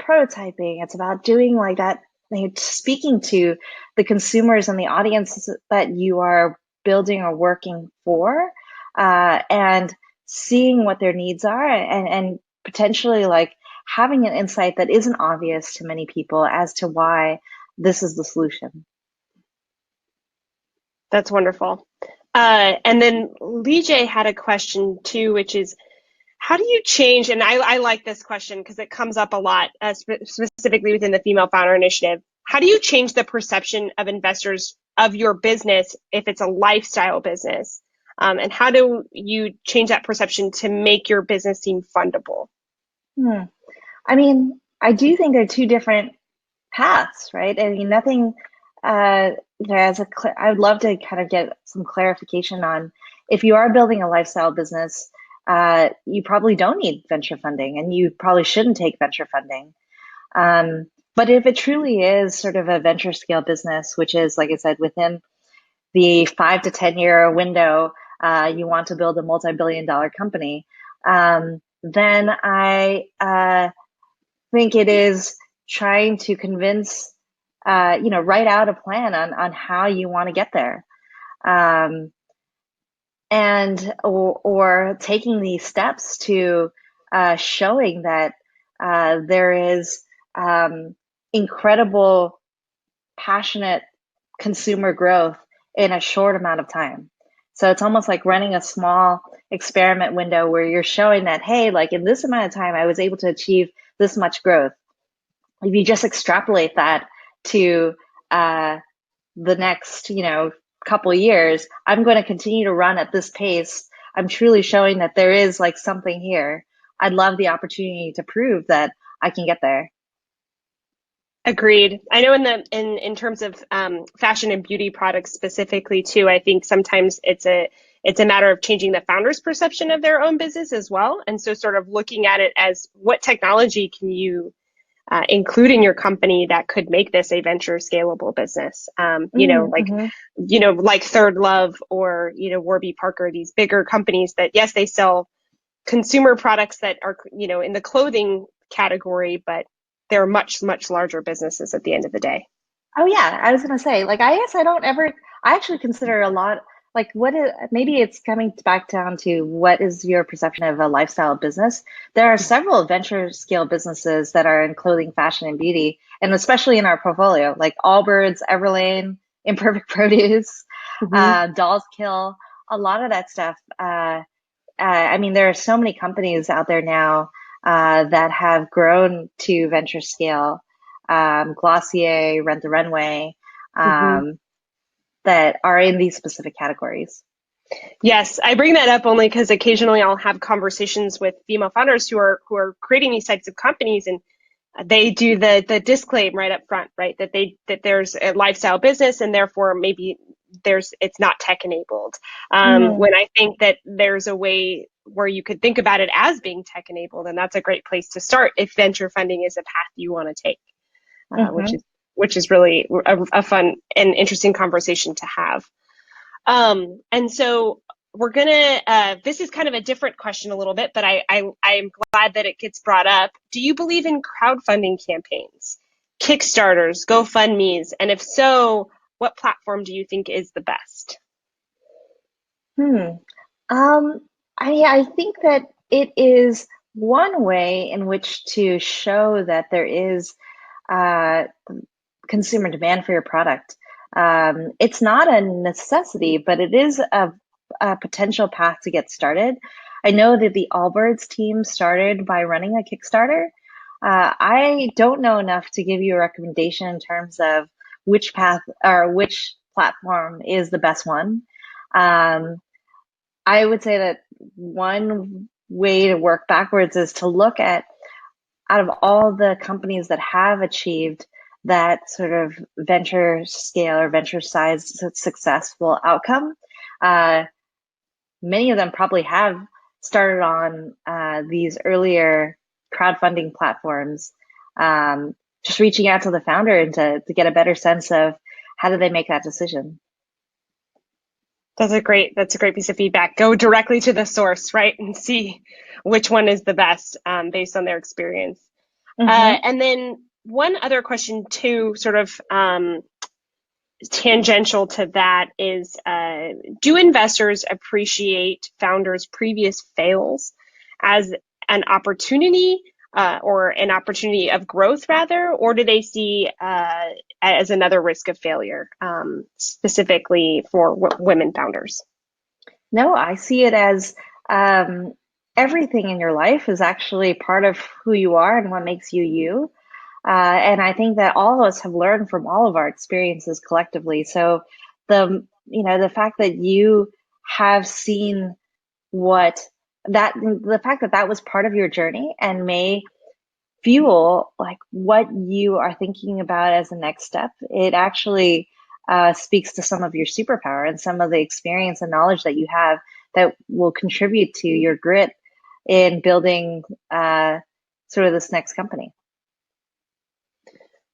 prototyping. It's about doing like that, like speaking to the consumers and the audiences that you are building or working for, and seeing what their needs are, and potentially like having an insight that isn't obvious to many people as to why this is the solution. That's wonderful. And then Lee J had a question too, which is how do you change? And I like this question because it comes up a lot, specifically within the Female Founder Initiative. How do you change the perception of investors of your business if it's a lifestyle business? And how do you change that perception to make your business seem fundable? Hmm. I mean, I do think they're two different paths, right? I mean, nothing, uh, as a, I would love to kind of get some clarification on, if you are building a lifestyle business, you probably don't need venture funding and you probably shouldn't take venture funding. But if it truly is sort of a venture scale business, which is, like I said, within the 5 to 10 year window, you want to build a multi-billion-dollar company, then I think it is trying to convince, write out a plan on how you want to get there. Um, or taking these steps to showing that there is incredible, passionate consumer growth in a short amount of time. So it's almost like running a small experiment window where you're showing that, hey, like in this amount of time, I was able to achieve this much growth. If you just extrapolate that to the next, couple years, I'm going to continue to run at this pace. I'm truly showing that there is like something here. I'd love the opportunity to prove that I can get there. Agreed. I know in terms of fashion and beauty products specifically too, I think sometimes it's a matter of changing the founder's perception of their own business as well. And so sort of looking at it as what technology can you include in your company that could make this a venture scalable business. Mm-hmm. Like Third Love or, Warby Parker, these bigger companies that, yes, they sell consumer products that are, in the clothing category, but they're much, much larger businesses at the end of the day. Oh yeah, I was gonna say, like, I guess I don't ever, I actually consider a lot, like, what is, maybe it's coming back down to what is your perception of a lifestyle business? There are several venture scale businesses that are in clothing, fashion, and beauty, and especially in our portfolio, like Allbirds, Everlane, Imperfect Produce, Mm-hmm. Dolls Kill, a lot of that stuff. I mean, there are so many companies out there now that have grown to venture scale, Glossier, Rent the Runway, Mm-hmm. um, that are in these specific categories. Yes, I bring that up only because occasionally I'll have conversations with female founders who are creating these types of companies, and they do the disclaim right up front, right? That there's a lifestyle business and therefore maybe it's not tech enabled. Hmm. When I think that there's a way where you could think about it as being tech enabled, and that's a great place to start if venture funding is a path you want to take, which Hmm. is really a fun and interesting conversation to have. And so we're gonna. This is kind of a different question a little bit, but I'm glad that it gets brought up. Do you believe in crowdfunding campaigns, Kickstarters, GoFundMe's, and if so, what platform do you think is the best? Hmm. Um, I think that it is one way in which to show that there is uh, consumer demand for your product. It's not a necessity, but it is a potential path to get started. I know that the Allbirds team started by running a Kickstarter. I don't know enough to give you a recommendation in terms of which path or which platform is the best one. Um, I would say that one way to work backwards is to look at out of all the companies that have achieved that sort of venture scale or venture size successful outcome, uh, many of them probably have started on these earlier crowdfunding platforms, just reaching out to the founder and to get a better sense of how did they make that decision. That's a great piece of feedback. Go directly to the source, right, and see which one is the best based on their experience. Mm-hmm. And then one other question too, sort of tangential to that is, do investors appreciate founders' previous fails as an opportunity or an opportunity of growth rather, or do they see as another risk of failure, specifically for women founders? No, I see it as um, everything in your life is actually part of who you are and what makes you you. And I think that all of us have learned from all of our experiences collectively. So the fact that you have seen what the fact that that was part of your journey and may fuel like what you are thinking about as the next step, it actually speaks to some of your superpower and some of the experience and knowledge that you have that will contribute to your grit in building sort of this next company.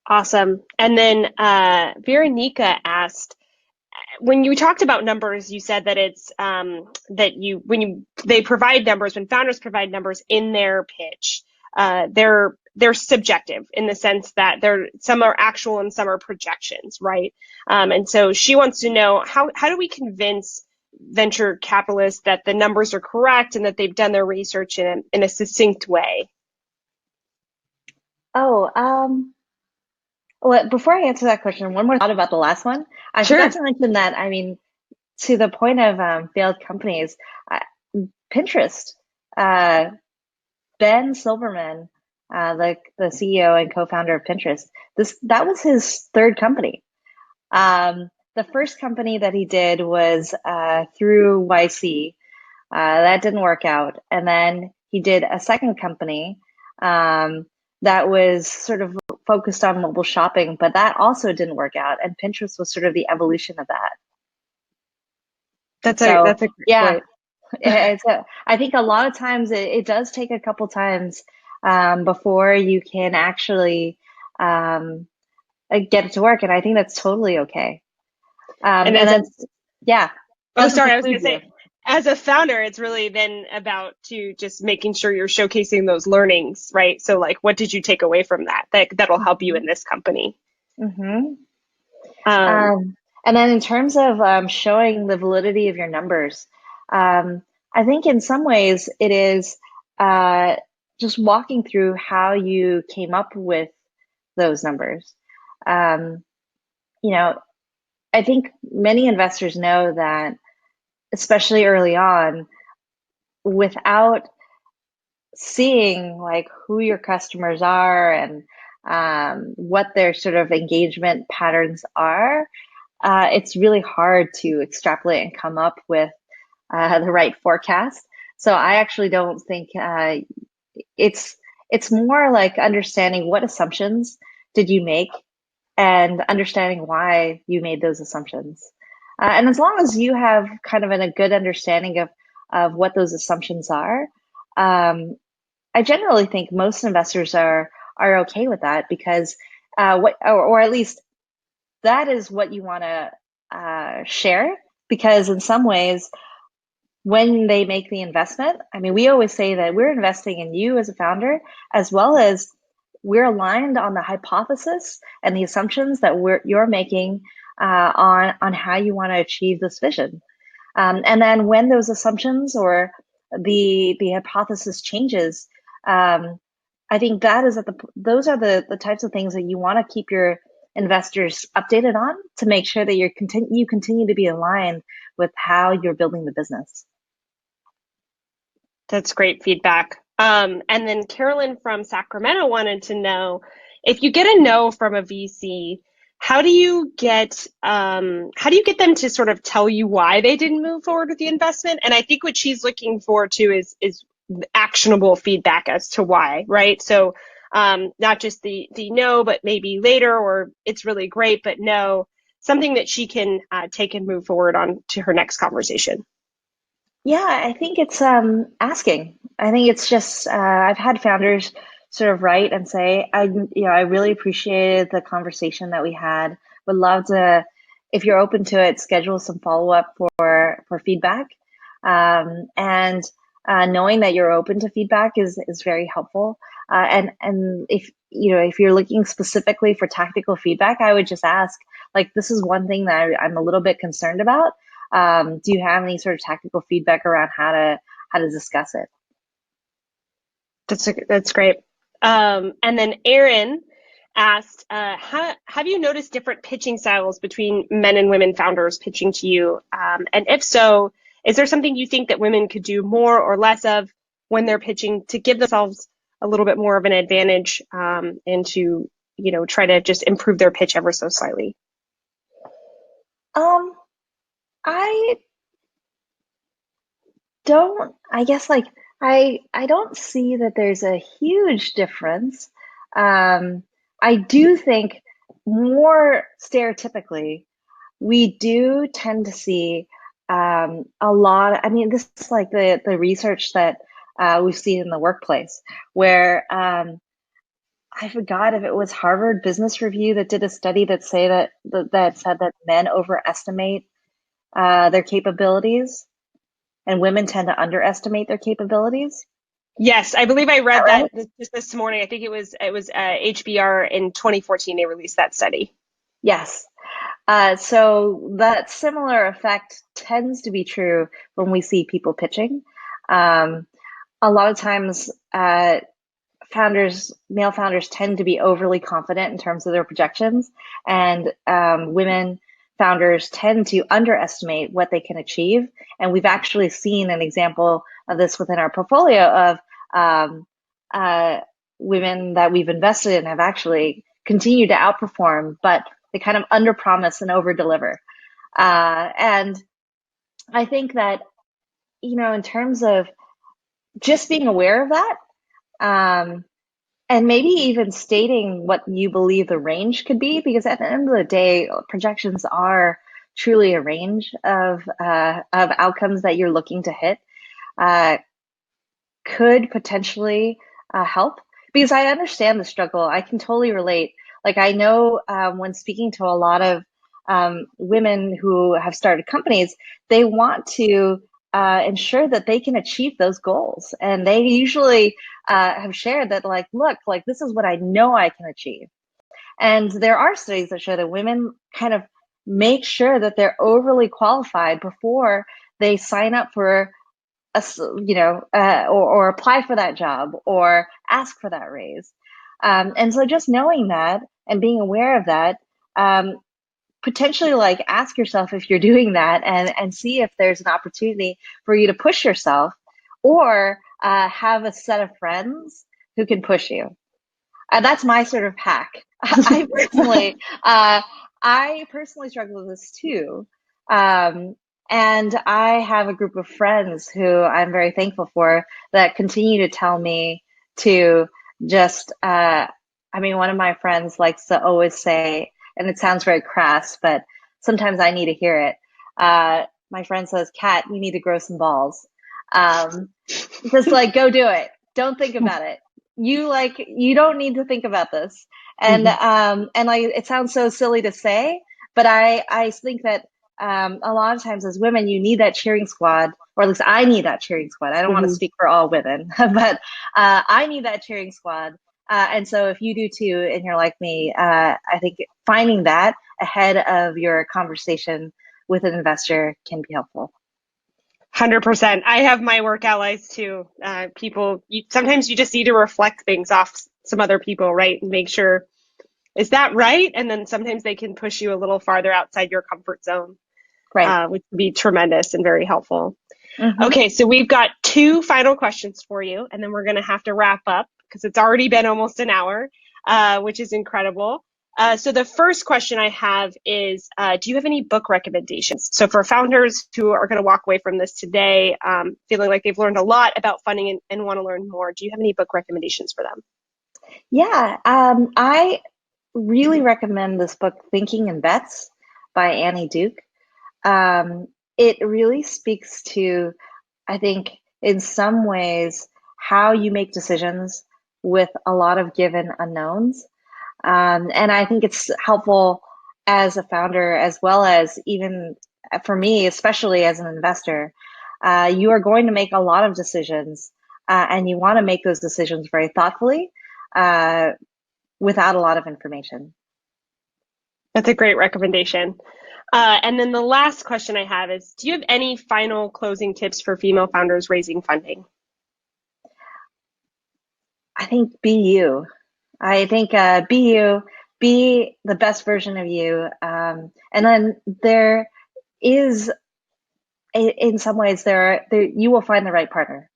Awesome. And then Veronica asked, when you talked about numbers, you said that it's that you when you they provide numbers, when founders provide numbers in their pitch, they're subjective in the sense that some are actual and some are projections, right? And so she wants to know how do we convince venture capitalists that the numbers are correct and that they've done their research in a succinct way? Oh, well, before I answer that question, one more thought about the last one. I forgot Sure. to mention that, I mean, to the point of failed companies, uh, Pinterest, uh, Ben Silverman, the CEO and co-founder of Pinterest, that was his third company. The first company that he did was through YC. That didn't work out. And then he did a second company that was sort of focused on mobile shopping, but that also didn't work out. And Pinterest was sort of the evolution of that. So That's a great yeah, point. I think a lot of times it does take a couple times before you can actually um, get it to work. And I think that's totally okay. And And as a then, yeah, Oh, doesn't sorry, I was preclude going to you. say, as a founder, it's really then about to just making sure you're showcasing those learnings, right? So, like, what did you take away from that'll help you in Mhm. this company? Mhm. Um, And then in terms of showing the validity of your numbers, I think in some ways it is uh, just walking through how you came up with those numbers. Um, you know, I think many investors know that, especially early on, without seeing like who your customers are and what their sort of engagement patterns are, it's really hard to extrapolate and come up with the right forecast. So I actually don't think it's it's more like understanding what assumptions did you make and understanding why you made those assumptions. And as long as you have kind of a good understanding of what those assumptions are, um, I generally think most investors are okay with that because or at least that is what you want to share because in some ways when they make the investment, I mean, we always say that we're investing in you as a founder, as well as we're aligned on the hypothesis and the assumptions that you're making on how you want to achieve this vision. And then when those assumptions or the hypothesis changes, um, I think that is those are the types of things that you want to keep your investors updated on to make sure that you continue to be aligned with how you're building the business. that's great feedback. And then Carolyn from Sacramento wanted to know if you get a no from a VC, how do you get them to sort of tell you why they didn't move forward with the investment? And I think what she's looking for too is actionable feedback as to why, right? So not just the no, but maybe later, or it's really great, but no, something that she can take and move forward on to her next conversation. Yeah, I think it's asking. I think it's just I've had founders sort of write and say, I really appreciated the conversation that we had. Would love to, if you're open to it, schedule some follow up for feedback. And knowing that you're open to feedback is very helpful. And if you're looking specifically for tactical feedback, I would just ask, like, this is one thing that I'm a little bit concerned about. Do you have any sort of tactical feedback around how to discuss it? That's great. And then Aaron asked, have you noticed different pitching styles between men and women founders pitching to you? And if so, is there something you think that women could do more or less of when they're pitching to give themselves a little bit more of an advantage and to, try to just improve their pitch ever so slightly? Um, I don't, I guess like I don't see that there's a huge difference. Um, I do think more stereotypically. We do tend to see a lot. I mean, this is like the research that we've seen in the workplace, where I forgot if it was Harvard Business Review that did a study that said that men overestimate their capabilities and women tend to underestimate their capabilities. Is Yes, I believe I that read right? that just this morning. I think it was HBR in 2014 they released that study. Yes. So that similar effect tends to be true when we see people pitching. Um, a lot of times, male founders tend to be overly confident in terms of their projections, and women founders tend to underestimate what they can achieve. And we've actually seen an example of this within our portfolio of um, uh, women that we've invested in have actually continued to outperform, but they kind of underpromise and overdeliver. And I think that, in terms of just being aware of that, um, and maybe even stating what you believe the range could be, because at the end of the day, projections are truly a range of outcomes that you're looking to hit, uh, could potentially help. Because I understand the struggle. I can totally relate. Like I know when speaking to a lot of women who have started companies, they want to ensure that they can achieve those goals, and they usually have shared that, like, look, like this is what I know I can achieve. And there are studies that show that women kind of make sure that they're overly qualified before they sign up for or apply for that job or ask for that raise. And so just knowing that and being aware of that, um, potentially like ask yourself if you're doing that, and see if there's an opportunity for you to push yourself, or have a set of friends who can push you. That's my sort of hack. I personally, uh, I personally struggle with this too. Um, and I have a group of friends who I'm very thankful for that continue to tell me to just, I mean, one of my friends likes to always say, and it sounds very crass, but sometimes I need to hear it. My friend says, Kat, you need to grow some balls. Um, just like go do it. Don't think about it. You don't need to think about this. And like it sounds so silly to say, but I think that a lot of times as women you need that cheering squad, or at least I need that cheering squad. I don't want to Mhm. speak for all women, but I need that cheering squad. And so if you do too, and you're like me, I think finding that ahead of your conversation with an investor can be helpful. 100%. I have my work allies too. Sometimes you just need to reflect things off some other people, right? And make sure, is that right? And then sometimes they can push you a little farther outside your comfort zone, Right. which would be tremendous and very helpful. Mm-hmm. Okay, so we've got two final questions for you, and then we're going to have to wrap up because it's already been almost an hour, which is incredible. So the first question I have is, do you have any book recommendations? So for founders who are going to walk away from this today, feeling like they've learned a lot about funding and want to learn more, do you have any book recommendations for them? Yeah, I really recommend this book, Thinking in Bets by Annie Duke. It really speaks to, I think, in some ways, how you make decisions with a lot of given unknowns. And I think it's helpful as a founder, as well as even for me, especially as an investor. You are going to make a lot of decisions, and you want to make those decisions very thoughtfully, uh, without a lot of information. That's a great recommendation. And then the last question I have is, do you have any final closing tips for female founders raising funding? I think be you. I think be you, be the best version of you. And then there is, in some ways, there you will find the right partner.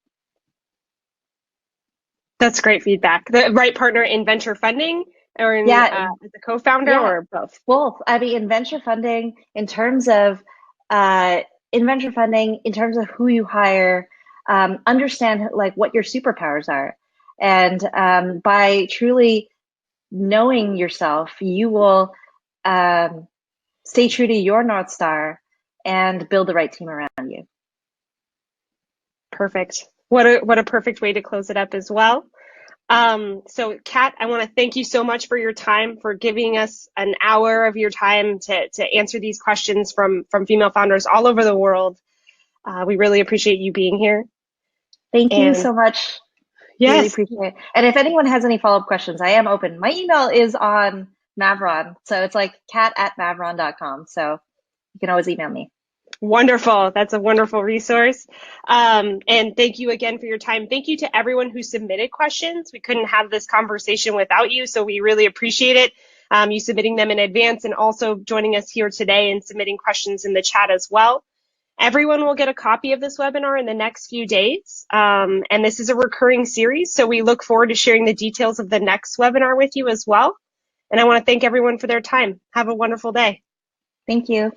That's great feedback. The right partner in venture funding or in Yeah, as a co-founder yeah, or both? both. I mean, in venture funding, uh, in venture funding, in terms of who you hire, understand like what your superpowers are, and by truly knowing yourself, you will. Um, stay true to your North Star, and build the right team around you. Perfect. What a perfect way to close it up as well. So Kat, I want to thank you so much for your time, for giving us an hour of your time to answer these questions from female founders all over the world. We really appreciate you being here. Thank you And so much. Really yes, appreciate it. And if anyone has any follow-up questions, I am open. My email is on Maveron. So it's like cat@maveron.com. So you can always email me. wonderful. That's a wonderful resource. And thank you again for your time. Thank you to everyone who submitted questions. We couldn't have this conversation without you, so we really appreciate it. You submitting them in advance and also joining us here today and submitting questions in the chat as well. Everyone will get a copy of this webinar in the next few days. And this is a recurring series, so we look forward to sharing the details of the next webinar with you as well. And I want to thank everyone for their time. Have a wonderful day. Thank you.